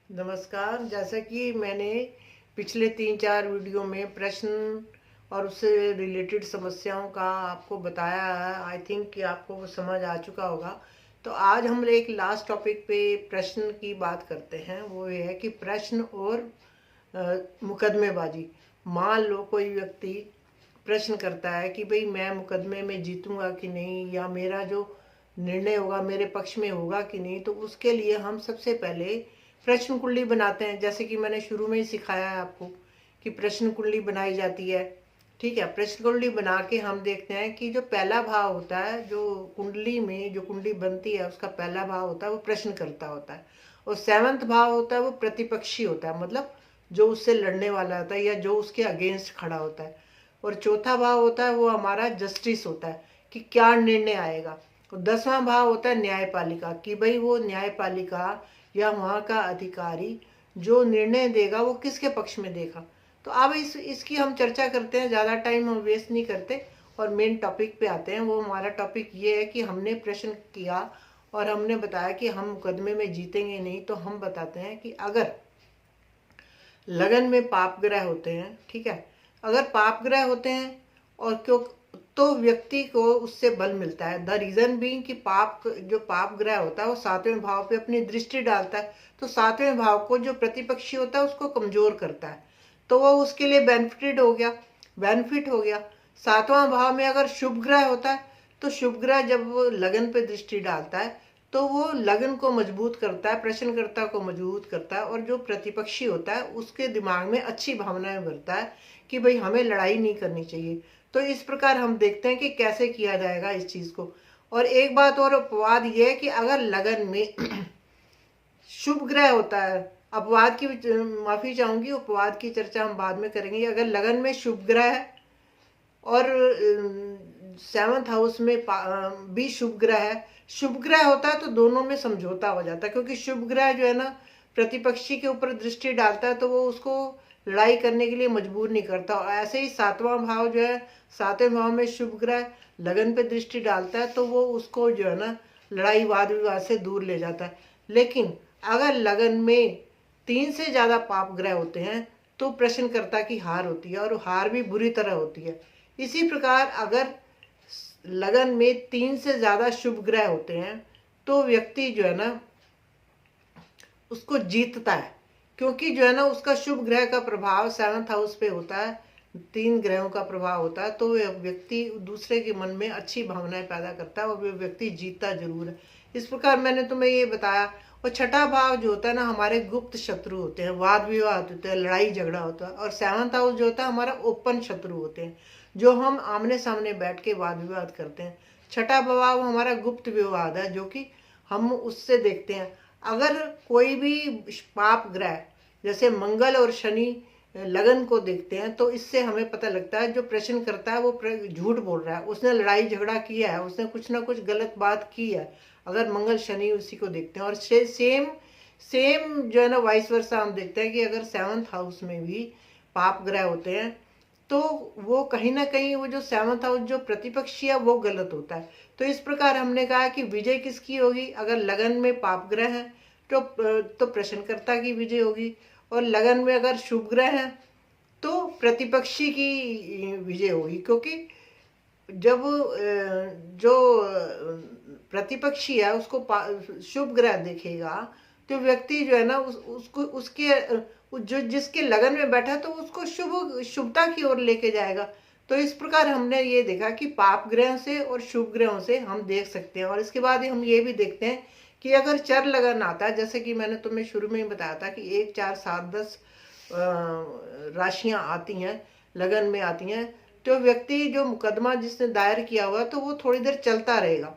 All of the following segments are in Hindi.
नमस्कार। जैसा कि मैंने पिछले 3-4 वीडियो में प्रश्न और उससे रिलेटेड समस्याओं का आपको बताया है, आई थिंक कि आपको वो समझ आ चुका होगा। तो आज हम एक लास्ट टॉपिक पे प्रश्न की बात करते हैं। वो ये है कि प्रश्न और मुकदमेबाजी। मान लो कोई व्यक्ति प्रश्न करता है कि भाई मैं मुकदमे में जीतूंगा कि नहीं, या मेरा जो निर्णय होगा मेरे पक्ष में होगा कि नहीं। तो उसके लिए हम सबसे पहले प्रश्न कुंडली बनाते हैं, जैसे कि मैंने शुरू में ही सिखाया है आपको कि प्रश्न कुंडली बनाई जाती है। ठीक है, प्रश्न कुंडली बना के हम देखते हैं कि जो पहला भाव होता है, जो कुंडली में जो कुंडली बनती है उसका पहला भाव होता है वो प्रश्न करता होता है, और 7वां भाव होता है वो प्रतिपक्षी होता है, मतलब जो उससे लड़ने वाला होता है या जो उसके अगेंस्ट खड़ा होता है। और चौथा भाव होता है वो हमारा जस्टिस होता है कि क्या निर्णय आएगा। और 10वां भाव होता है न्यायपालिका, कि भाई वो न्यायपालिका या वहाँ का अधिकारी जो निर्णय देगा वो किसके पक्ष में देगा। तो अब इसकी हम चर्चा करते हैं, ज़्यादा टाइम हम वेस्ट नहीं करते और मेन टॉपिक पे आते हैं। वो हमारा टॉपिक ये है कि हमने प्रश्न किया और हमने बताया कि हम मुकदमे में जीतेंगे नहीं। तो हम बताते हैं कि अगर लगन में पाप ग्रह होते हैं, ठीक है, अगर पाप ग्रह होते हैं और क्यों, तो व्यक्ति को उससे बल मिलता है। द रीजन बीइंग कि जो पाप ग्रह होता है वो 7वें भाव पे अपनी दृष्टि डालता है, तो 7वें भाव को जो प्रतिपक्षी होता है उसको कमजोर करता है, तो वो उसके लिए बेनिफिट हो गया। 7वां भाव में अगर शुभ ग्रह होता है, तो शुभ ग्रह जब वो लगन पे दृष्टि डालता है तो वो लगन को मजबूत करता है, प्रश्नकर्ता को मजबूत करता है, और जो प्रतिपक्षी होता है उसके दिमाग में अच्छी भावनाएं भरता है कि भाई हमें लड़ाई नहीं करनी चाहिए। तो इस प्रकार हम देखते हैं कि कैसे किया जाएगा इस चीज को। और एक बात और अपवाद ये है कि अगर लगन में शुभ ग्रह होता है, अपवाद की माफी चाहूंगी, अपवाद की चर्चा हम बाद में करेंगे। अगर लगन में शुभ ग्रह है और 7th हाउस में भी शुभ ग्रह है, शुभ ग्रह होता है तो दोनों में समझौता हो जाता है, क्योंकि शुभ ग्रह जो है ना प्रतिपक्षी के ऊपर दृष्टि डालता है तो वो उसको लड़ाई करने के लिए मजबूर नहीं करता। और ऐसे ही 7वां भाव जो है, 7वें भाव में शुभ ग्रह लगन पे दृष्टि डालता है तो वो उसको जो है ना लड़ाई वाद विवाद से दूर ले जाता है। लेकिन अगर लगन में 3 से ज्यादा पाप ग्रह होते हैं तो प्रश्नकर्ता की हार होती है, और हार भी बुरी तरह होती है। इसी प्रकार अगर लगन में 3 से ज्यादा शुभ ग्रह होते हैं तो व्यक्ति जो है ना उसको जीतता है, क्योंकि जो है ना उसका शुभ ग्रह का प्रभाव 7th हाउस पे होता है, 3 ग्रहों का प्रभाव होता है, तो वह व्यक्ति दूसरे के मन में अच्छी भावनाएं पैदा करता है और वह व्यक्ति जीतता जरूर है। इस प्रकार मैंने तुम्हें ये बताया। और छठा भाव जो होता है ना, हमारे गुप्त शत्रु होते हैं, वाद विवाद होते हैं, लड़ाई झगड़ा होता है। और 7th हाउस जो होता है हमारा ओपन शत्रु होते हैं, जो हम आमने सामने बैठ के वाद विवाद करते हैं। छठा भाव हमारा गुप्त विवाद है, जो कि हम उससे देखते हैं। अगर कोई भी पाप ग्रह जैसे मंगल और शनि लगन को देखते हैं तो इससे हमें पता लगता है जो प्रश्न करता है वो झूठ बोल रहा है, उसने लड़ाई झगड़ा किया है, उसने कुछ ना कुछ गलत बात की है, अगर मंगल शनि उसी को देखते हैं। और सेम सेम जो है ना वाइस वर्सा हम देखते हैं कि अगर 7th हाउस में भी पाप ग्रह होते हैं तो वो कहीं ना कहीं वो जो 7th हाउस जो प्रतिपक्षी है वो गलत होता है। तो इस प्रकार हमने कहा कि विजय किसकी होगी, अगर लगन में पाप ग्रह है तो प्रश्नकर्ता की विजय होगी, और लगन में अगर शुभ ग्रह है तो प्रतिपक्षी की विजय होगी। क्योंकि जब जो प्रतिपक्षी है उसको शुभ ग्रह देखेगा तो व्यक्ति जो है ना उसको उसके जो जिसके लगन में बैठा तो उसको शुभता की ओर लेके जाएगा। तो इस प्रकार हमने ये देखा कि पाप ग्रह से और शुभ ग्रहों से हम देख सकते हैं। और इसके बाद हम ये भी देखते हैं कि अगर चर लगन आता है, जैसे कि मैंने तुम्हें शुरू में ही बताया था कि 1, 4, 7, 10 राशियां आती हैं, लगन में आती हैं, तो व्यक्ति जो मुकदमा जिसने दायर किया हुआ तो वो थोड़ी देर चलता रहेगा,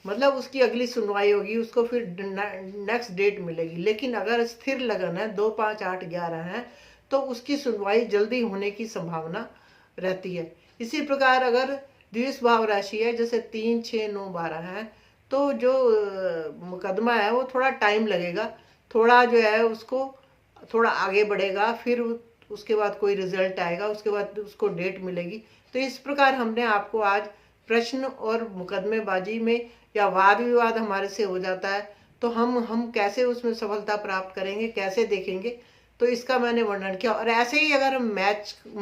मतलब उसकी अगली सुनवाई होगी, उसको फिर नेक्स्ट डेट मिलेगी। लेकिन अगर स्थिर लगन है, 2, 5, 8, 11 है, तो उसकी सुनवाई जल्दी होने की संभावना रहती है। इसी प्रकार अगर द्विष भाव राशि है, जैसे 3, 6, 9, 12 है, तो जो मुकदमा है वो थोड़ा टाइम लगेगा, थोड़ा जो है उसको थोड़ा आगे बढ़ेगा, फिर उसके बाद कोई रिजल्ट आएगा, उसके बाद उसको डेट मिलेगी। तो इस प्रकार हमने आपको आज प्रश्न और मुकदमेबाजी में या वाद विवाद हमारे से हो जाता है तो हम कैसे उसमें सफलता प्राप्त करेंगे, कैसे देखेंगे, तो इसका मैंने वर्णन किया। और ऐसे ही अगर हम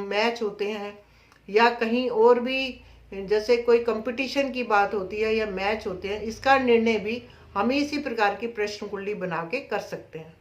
मैच होते हैं या कहीं और भी जैसे कोई कंपटीशन की बात होती है या मैच होते हैं, इसका निर्णय भी हम इसी प्रकार की प्रश्न कुंडली बना के कर सकते हैं।